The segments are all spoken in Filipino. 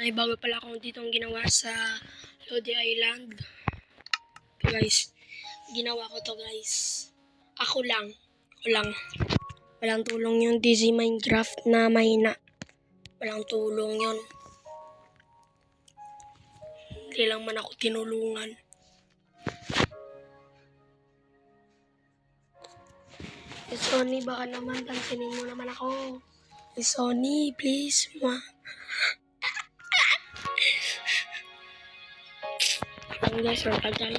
may bago pala akong ditong ginawa sa Lodi Island. So guys, ginawa ko to guys. Ako lang. Walang tulong yung DC Minecraft na mahina. Walang tulong yun. Hindi lang man ako tinulungan. Sony, baka naman pansinin mo naman ako. Sony, please, Ang guys, ang tagal.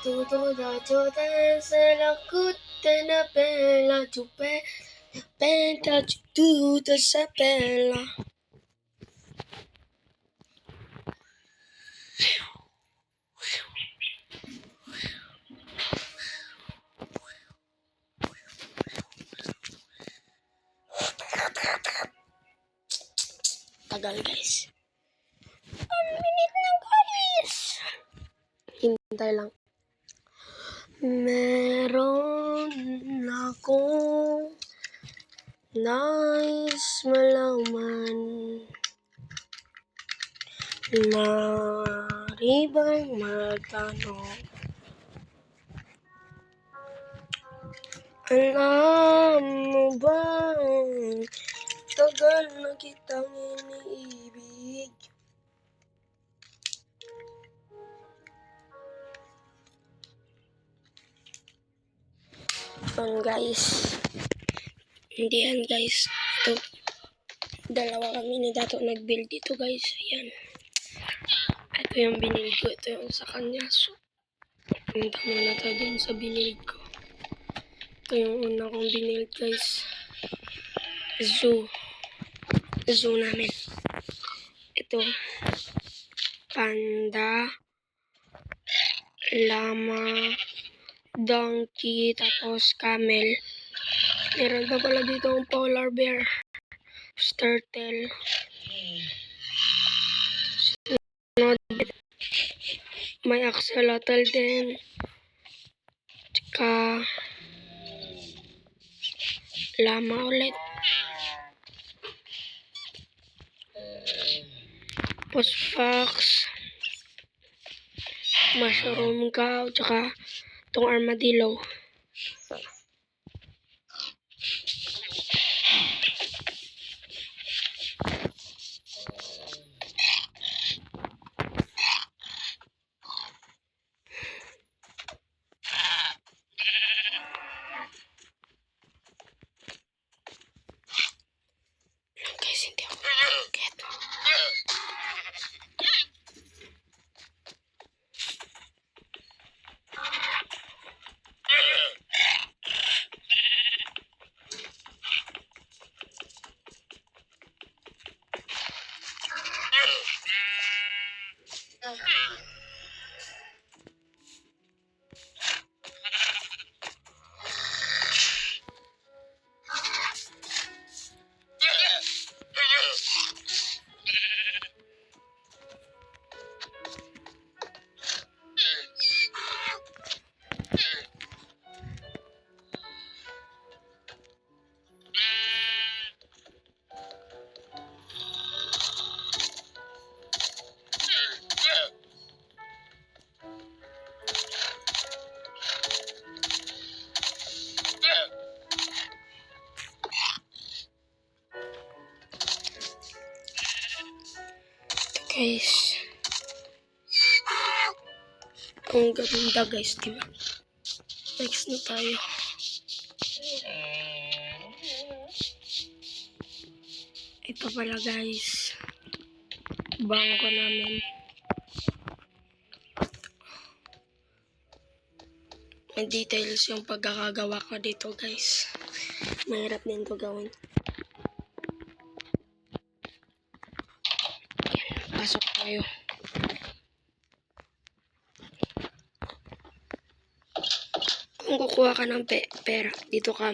Todo da toda se la cutte na bella chupe penta tutta sa bella. Tagal guys. 1 minute na guys. Hintay lang. Meron akong nais malaman. Maribang magtanong. Alam mo ba, tagal na kitang iniibig. Guys, hindi yan guys. Ito, dalawa kami ni Dato nag-build dito guys. Ayan. Ito yung binild ko. Ito yung sa kanya. So, punta muna tayo dun sa binild ko. Ito yung una kong binild guys. Zoo namin. Ito. Panda. Llama. Donkey. Tapos camel. Meron pa pala dito ang polar bear. Turtle. May axolotl din. Tsaka llama ulit. Tapos fox. Mushroom cow. Tsaka itong armadillo. Guys, hindi ako nakakit. Guys, ang ganda guys, diba? Next na tayo. Ito pala guys, bangko namin. May details yung pagkakagawa ko dito guys. Mahirap din to gawin. Pasok tayo. Kung kukuha ka ng pera, dito ka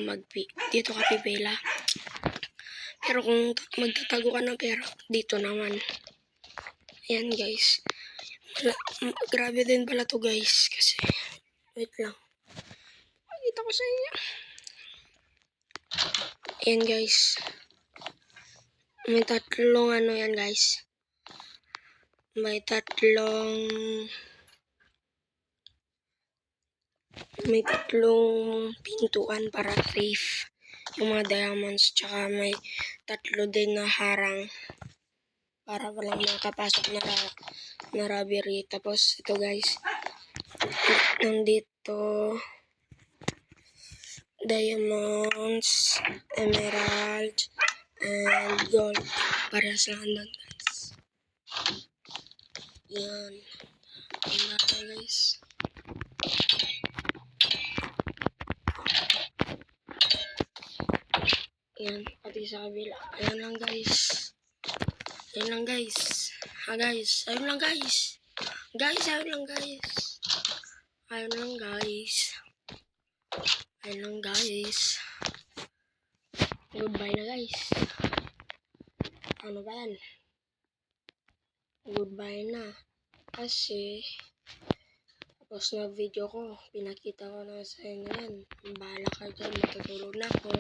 pipila. Pero kung magtatago ka ng pera, dito naman. Ayan guys. Grabe din pala to guys. Kasi, wait lang. Pakita ko sa inyo. Ayan guys. May tatlong ano yan guys. May tatlong pintuan para safe yung mga diamonds, tsaka may tatlo din na harang para walang makapasok na robbery. Tapos ito guys, nandito diamonds, emerald, and gold. Parehas lang doon guys. Yan. Yan na guys. Yan, pati sa kabila. Ayan lang guys. Ayan lang guys. Guys. Ayun lang guys. Ayun lang guys. Ayun lang guys. Ayun lang guys. Goodbye na guys. Ano ba yan? Goodbye na. Kasi, tapos na video ko. Pinakita ko na sa inyo yan. Bahala ka dyan. Matutulog na ako.